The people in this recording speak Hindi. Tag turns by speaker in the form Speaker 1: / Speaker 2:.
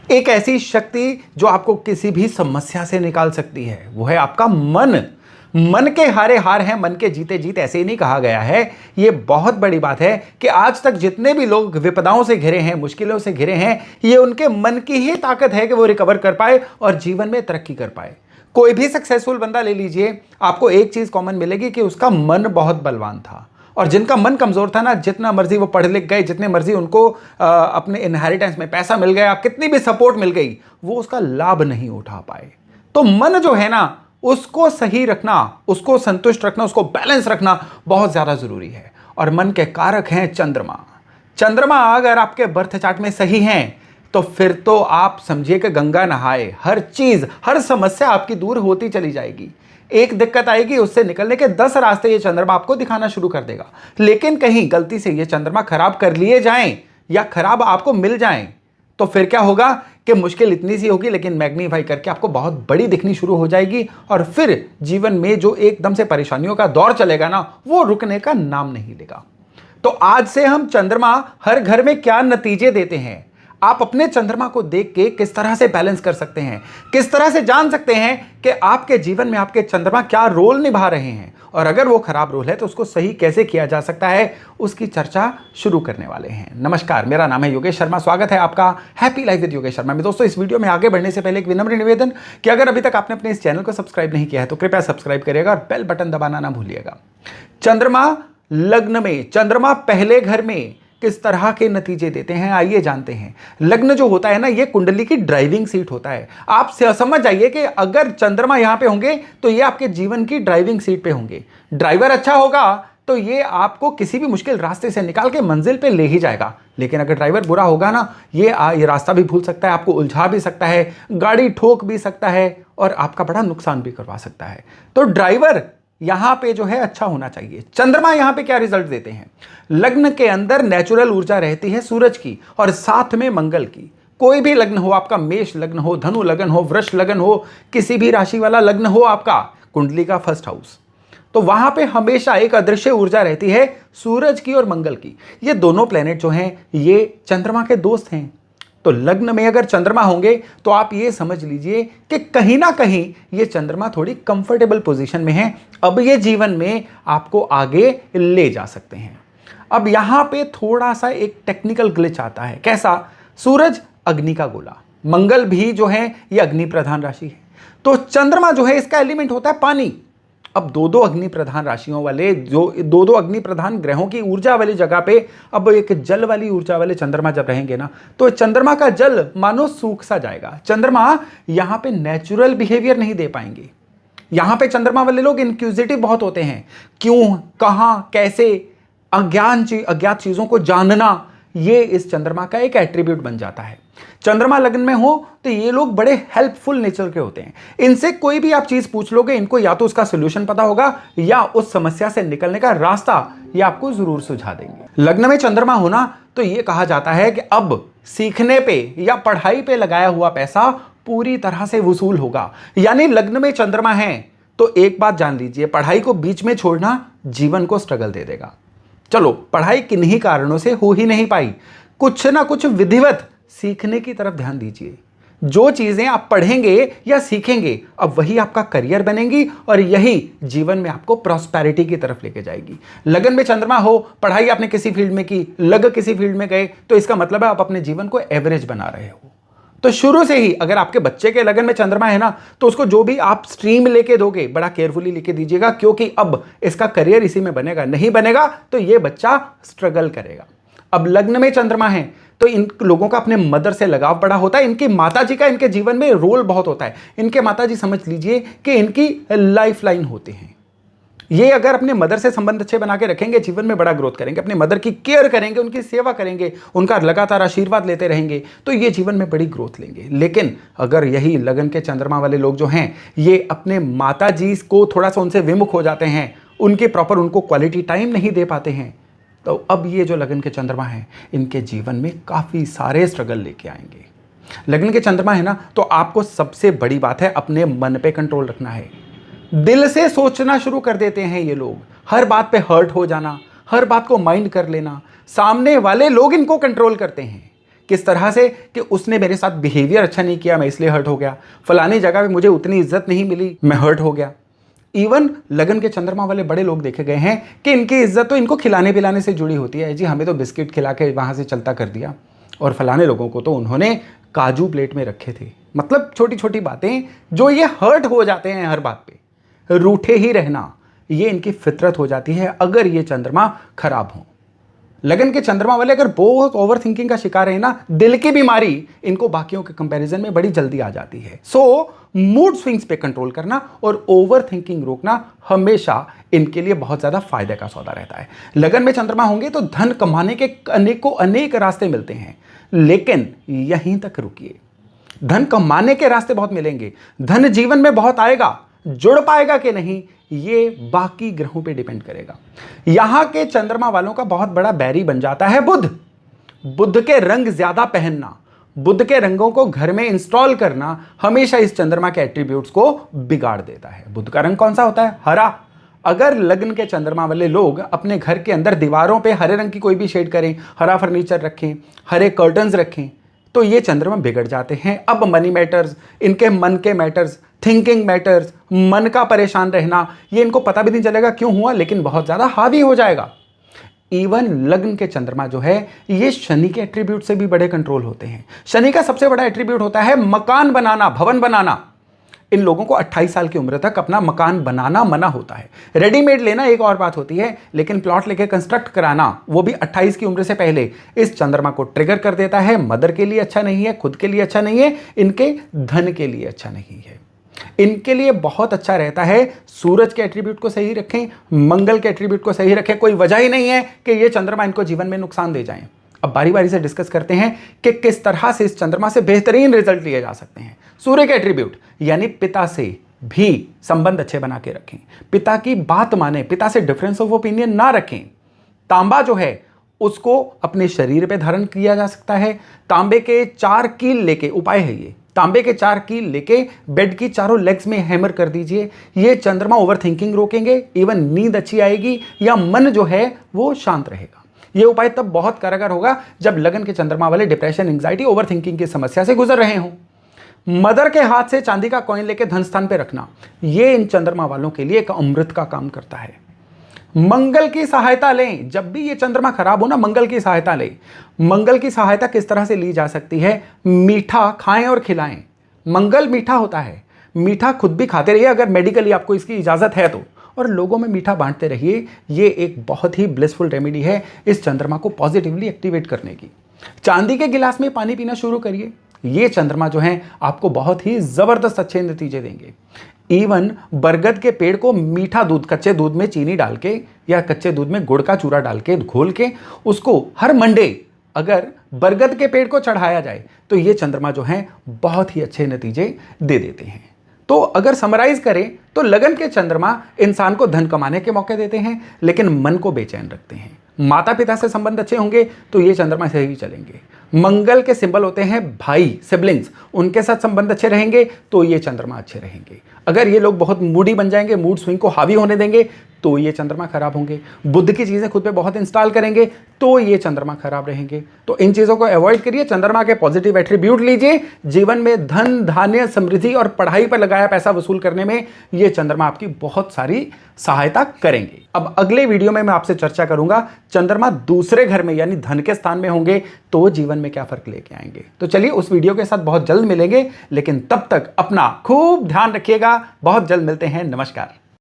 Speaker 1: एक ऐसी शक्ति जो आपको किसी भी समस्या से निकाल सकती है, वो है आपका मन। मन के हारे हार हैं, मन के जीते जीत, ऐसे ही नहीं कहा गया है। ये बहुत बड़ी बात है कि आज तक जितने भी लोग विपदाओं से घिरे हैं, मुश्किलों से घिरे हैं, ये उनके मन की ही ताकत है कि वो रिकवर कर पाए और जीवन में तरक्की कर पाए। कोई भी सक्सेसफुल बंदा ले लीजिए, आपको एक चीज कॉमन मिलेगी कि उसका मन बहुत बलवान था। और जिनका मन कमजोर था ना, जितना मर्जी वो पढ़ लिख गए, जितने मर्जी उनको अपने इनहेरिटेंस में पैसा मिल गया, कितनी भी सपोर्ट मिल गई, वो उसका लाभ नहीं उठा पाए। तो मन जो है ना, उसको सही रखना, उसको संतुष्ट रखना, उसको बैलेंस रखना बहुत ज्यादा जरूरी है। और मन के कारक हैं चंद्रमा। चंद्रमा अगर आपके बर्थ चार्ट में सही हैं, तो फिर तो आप समझिए कि गंगा नहाए, हर चीज, हर समस्या आपकी दूर होती चली जाएगी। एक दिक्कत आएगी, उससे निकलने के 10 रास्ते ये चंद्रमा आपको दिखाना शुरू कर देगा। लेकिन कहीं गलती से ये चंद्रमा खराब कर लिए जाएं या खराब आपको मिल जाएं, तो फिर क्या होगा कि मुश्किल इतनी सी होगी, लेकिन मैग्नीफाई करके आपको बहुत बड़ी दिखनी शुरू हो जाएगी। और फिर जीवन में जो एकदम से परेशानियों का दौर चलेगा ना, वो रुकने का नाम नहीं लेगा। तो आज से हम चंद्रमा हर घर में क्या नतीजे देते हैं, आप अपने चंद्रमा को देख के किस तरह से बैलेंस कर सकते हैं, किस तरह से जान सकते हैं कि आपके जीवन में आपके चंद्रमा क्या रोल निभा रहे हैं, और अगर वो खराब रोल है तो उसको सही कैसे किया जा सकता है, उसकी चर्चा शुरू करने वाले हैं। नमस्कार, मेरा नाम है योगेश शर्मा, स्वागत है आपका happy life with Yogesh Sharma में। दोस्तों, इस वीडियो में आगे बढ़ने से पहले एक विनम्र निवेदन कि अगर अभी तक आपने अपने इस चैनल को सब्सक्राइब नहीं किया है तो कृपया सब्सक्राइब करिएगा और बेल बटन दबाना ना भूलिएगा। चंद्रमा लग्न में, चंद्रमा पहले घर में किस तरह के नतीजे देते हैं, आइए जानते हैं। लग्न जो होता है ना, ये कुंडली की ड्राइविंग सीट होता है। आप समझ जाइए कि अगर चंद्रमा यहां पे होंगे तो ये आपके जीवन की ड्राइविंग सीट पे होंगे। ड्राइवर अच्छा होगा तो ये आपको किसी भी मुश्किल रास्ते से निकाल के मंजिल पे ले ही जाएगा। लेकिन अगर ड्राइवर बुरा होगा ना, ये रास्ता भी भूल सकता है, आपको उलझा भी सकता है, गाड़ी ठोक भी सकता है और आपका बड़ा नुकसान भी करवा सकता है। तो ड्राइवर यहां पे जो है अच्छा होना चाहिए। चंद्रमा यहां पे क्या रिजल्ट देते हैं? लग्न के अंदर नेचुरल ऊर्जा रहती है सूरज की और साथ में मंगल की। कोई भी लग्न हो आपका, मेष लग्न हो, धनु लग्न हो, वृष लग्न हो, किसी भी राशि वाला लग्न हो आपका, कुंडली का फर्स्ट हाउस, तो वहां पे हमेशा एक अदृश्य ऊर्जा रहती है सूरज की और मंगल की। ये दोनों प्लेनेट जो हैं, ये चंद्रमा के दोस्त हैं। तो लग्न में अगर चंद्रमा होंगे तो आप ये समझ लीजिए कि कहीं ना कहीं ये चंद्रमा थोड़ी कंफर्टेबल पोजीशन में है। अब ये जीवन में आपको आगे ले जा सकते हैं। अब यहां पे थोड़ा सा एक टेक्निकल ग्लिच आता है। कैसा? सूरज अग्नि का गोला, मंगल भी जो है ये अग्नि प्रधान राशि है, तो चंद्रमा जो है इसका एलिमेंट होता है पानी। अब दो दो अग्नि प्रधान राशियों वाले, जो दो दो अग्नि प्रधान ग्रहों की ऊर्जा वाली जगह पे अब एक जल वाली ऊर्जा वाले चंद्रमा जब रहेंगे ना, तो चंद्रमा का जल मानो सूख सा जाएगा। चंद्रमा यहां पे नेचुरल बिहेवियर नहीं दे पाएंगे। यहां पे चंद्रमा वाले लोग इंक्विजिटिव बहुत होते हैं। क्यों, कहां, कैसे, अज्ञात चीजों को जानना, ये इस चंद्रमा का एक एट्रीब्यूट बन जाता है। चंद्रमा लग्न में हो तो ये लोग बड़े हेल्पफुल नेचर के होते हैं। इनसे कोई भी आप चीज पूछ लोगे, इनको या तो उसका सॉल्यूशन पता होगा या उस समस्या से निकलने का रास्ता ये आपको जरूर सुझा देंगे। लग्न में चंद्रमा होना तो ये कहा जाता है कि अब सीखने पे या पढ़ाई पे लगाया हुआ पैसा पूरी तरह से वसूल होगा। यानी लग्न में चंद्रमा है तो एक बात जान लीजिए, पढ़ाई को बीच में छोड़ना जीवन को स्ट्रगल दे देगा। चलो, पढ़ाई किन्हीं कारणों से हो ही नहीं पाई, कुछ ना कुछ विधिवत सीखने की तरफ ध्यान दीजिए। जो चीजें आप पढ़ेंगे या सीखेंगे, अब वही आपका करियर बनेंगी और यही जीवन में आपको प्रॉस्पेरिटी की तरफ लेके जाएगी। लगन में चंद्रमा हो, पढ़ाई आपने किसी फील्ड में की, लग किसी फील्ड में गए, तो इसका मतलब है आप अपने जीवन को एवरेज बना रहे हो। तो शुरू से ही अगर आपके बच्चे के लगन में चंद्रमा है ना, तो उसको जो भी आप स्ट्रीम लेके दोगे बड़ा केयरफुली लेके दीजिएगा, क्योंकि अब इसका करियर इसी में बनेगा। नहीं बनेगा तो ये बच्चा स्ट्रगल करेगा। अब लग्न में चंद्रमा है तो इन लोगों का अपने मदर से लगाव बड़ा होता है। इनकी माताजी का इनके जीवन में रोल बहुत होता है। इनके माताजी समझ लीजिए कि इनकी लाइफ लाइन होते हैं। ये अगर अपने मदर से संबंध अच्छे बना के रखेंगे, जीवन में बड़ा ग्रोथ करेंगे, अपने मदर की केयर करेंगे, उनकी सेवा करेंगे, उनका लगातार आशीर्वाद लेते रहेंगे, तो ये जीवन में बड़ी ग्रोथ लेंगे। लेकिन अगर यही लगन के चंद्रमा वाले लोग जो हैं, ये अपने माता जी को थोड़ा सा उनसे विमुख हो जाते हैं, उनके प्रॉपर उनको क्वालिटी टाइम नहीं दे पाते हैं, तो अब ये जो लगन के चंद्रमा हैं, इनके जीवन में काफ़ी सारे स्ट्रगल लेके आएंगे। लगन के चंद्रमा है ना, तो आपको सबसे बड़ी बात है अपने मन पे कंट्रोल रखना है। दिल से सोचना शुरू कर देते हैं ये लोग, हर बात पे हर्ट हो जाना, हर बात को माइंड कर लेना। सामने वाले लोग इनको कंट्रोल करते हैं किस तरह से कि उसने मेरे साथ बिहेवियर अच्छा नहीं किया, मैं इसलिए हर्ट हो गया, फलानी जगह पे मुझे उतनी इज्जत नहीं मिली, मैं हर्ट हो गया। इवन लगन के चंद्रमा वाले बड़े लोग देखे गए हैं कि इनकी इज्जत तो इनको खिलाने पिलाने से जुड़ी होती है। जी हमें तो बिस्किट खिला के वहां से चलता कर दिया, और फलाने लोगों को तो उन्होंने काजू प्लेट में रखे थे। मतलब छोटी छोटी बातें जो ये हर्ट हो जाते हैं हर बात पे, रूठे ही रहना, ये इनकी फितरत हो जाती है अगर ये चंद्रमा खराब हो। लगन के चंद्रमा वाले अगर बहुत ओवर थिंकिंग का शिकार है ना, दिल की बीमारी इनको बाकियों के कंपैरिजन में बड़ी जल्दी आ जाती है। सो मूड स्विंग्स पे कंट्रोल करना और ओवर थिंकिंग रोकना हमेशा इनके लिए बहुत ज्यादा फायदे का सौदा रहता है। लगन में चंद्रमा होंगे तो धन कमाने के अनेक रास्ते मिलते हैं, लेकिन यहीं तक रुकिए। धन कमाने के रास्ते बहुत मिलेंगे, धन जीवन में बहुत आएगा, जुड़ पाएगा कि नहीं ये बाकी ग्रहों पे डिपेंड करेगा। यहां के चंद्रमा वालों का बहुत बड़ा बैरी बन जाता है बुध। बुध के रंग ज्यादा पहनना, बुध के रंगों को घर में इंस्टॉल करना हमेशा इस चंद्रमा के एट्रीब्यूट्स को बिगाड़ देता है। बुध का रंग कौन सा होता है? हरा। अगर लग्न के चंद्रमा वाले लोग अपने घर के अंदर दीवारों पे हरे रंग की कोई भी शेड करें, हरा फर्नीचर रखें, हरे कर्टन्स रखें, तो ये चंद्रमा बिगड़ जाते हैं। अब मनी मैटर्स, इनके मन के मैटर्स, थिंकिंग मैटर्स, मन का परेशान रहना, ये इनको पता भी नहीं चलेगा क्यों हुआ, लेकिन बहुत ज्यादा हावी हो जाएगा। इवन लग्न के चंद्रमा जो है ये शनि के एट्रीब्यूट से भी बड़े कंट्रोल होते हैं। शनि का सबसे बड़ा एट्रीब्यूट होता है मकान बनाना, भवन बनाना। इन लोगों को 28 साल की उम्र तक अपना मकान बनाना मना होता है। रेडीमेड लेना एक और बात होती है, लेकिन प्लॉट लेके कंस्ट्रक्ट कराना, वो भी 28 की उम्र से पहले, इस चंद्रमा को ट्रिगर कर देता है। मदर के लिए अच्छा नहीं है, खुद के लिए अच्छा नहीं है, इनके धन के लिए अच्छा नहीं है। इनके लिए बहुत अच्छा रहता है सूरज के एट्रीब्यूट को सही रखें, मंगल के एट्रीब्यूट को सही रखें। कोई वजह ही नहीं है कि ये चंद्रमा इनको जीवन में नुकसान दे जाएं। अब बारी बारी से डिस्कस करते हैं कि किस तरह से इस चंद्रमा से बेहतरीन रिजल्ट लिए जा सकते हैं। सूर्य के एट्रीब्यूट यानी पिता से भी संबंध अच्छे बना के रखें, पिता की बात माने, पिता से डिफरेंस ऑफ ओपिनियन ना रखें। तांबा जो है उसको अपने शरीर पे धारण किया जा सकता है। तांबे के 4 कील लेके, उपाय है ये, तांबे के 4 कील लेके बेड की चारों लेग्स में हैमर कर दीजिए। ये चंद्रमा ओवर थिंकिंग रोकेंगे, इवन नींद अच्छी आएगी या मन जो है वो शांत रहेगा। ये उपाय तब बहुत कारगर होगा जब लगन के चंद्रमा वाले डिप्रेशन, एंजाइटी, ओवर थिंकिंग की समस्या से गुजर रहे हों। मदर के हाथ से चांदी का कॉइन लेके धन स्थान पे रखना, ये इन चंद्रमा वालों के लिए एक अमृत का काम करता है। मंगल की सहायता लें, जब भी ये चंद्रमा खराब हो ना, मंगल की सहायता लें। मंगल की सहायता किस तरह से ली जा सकती है? मीठा खाएं और खिलाएं। मंगल मीठा होता है, मीठा खुद भी खाते रहिए अगर मेडिकली आपको इसकी इजाजत है तो, और लोगों में मीठा बांटते रहिए। ये एक बहुत ही ब्लिसफुल रेमेडी है इस चंद्रमा को पॉजिटिवली एक्टिवेट करने की। चांदी के गिलास में पानी पीना शुरू करिए। ये चंद्रमा जो है आपको बहुत ही जबरदस्त अच्छे नतीजे देंगे। इवन बरगद के पेड़ को मीठा दूध, कच्चे दूध में चीनी डाल के या कच्चे दूध में गुड़ का चूरा डाल के घोल के उसको हर मंडे अगर बरगद के पेड़ को चढ़ाया जाए तो ये चंद्रमा जो है बहुत ही अच्छे नतीजे दे देते हैं। तो अगर समराइज करें तो लगन के चंद्रमा इंसान को धन कमाने के मौके देते हैं, लेकिन मन को बेचैन रखते हैं। माता पिता से संबंध अच्छे होंगे तो ये चंद्रमा से ही चलेंगे। मंगल के सिंबल होते हैं भाई, सिबलिंग्स, उनके साथ संबंध अच्छे रहेंगे तो ये चंद्रमा अच्छे रहेंगे। अगर ये लोग बहुत मूडी बन जाएंगे, मूड स्विंग को हावी होने देंगे तो ये चंद्रमा खराब होंगे। बुद्ध की चीजें खुद पे बहुत इंस्टॉल करेंगे तो ये चंद्रमा खराब रहेंगे। तो इन चीजों को अवॉइड करिए, चंद्रमा के पॉजिटिव एट्रीब्यूट लीजिए। जीवन में धन, धान्य, समृद्धि और पढ़ाई पर लगाया पैसा वसूल करने में ये चंद्रमा आपकी बहुत सारी सहायता करेंगे। अब अगले वीडियो में मैं आपसे चर्चा करूंगा चंद्रमा दूसरे घर में यानी धन के स्थान में होंगे तो जीवन में क्या फर्क लेके आएंगे। तो चलिए उस वीडियो के साथ बहुत जल्द मिलेंगे, लेकिन तब तक अपना खूब ध्यान रखिएगा। बहुत जल्द मिलते हैं। नमस्कार।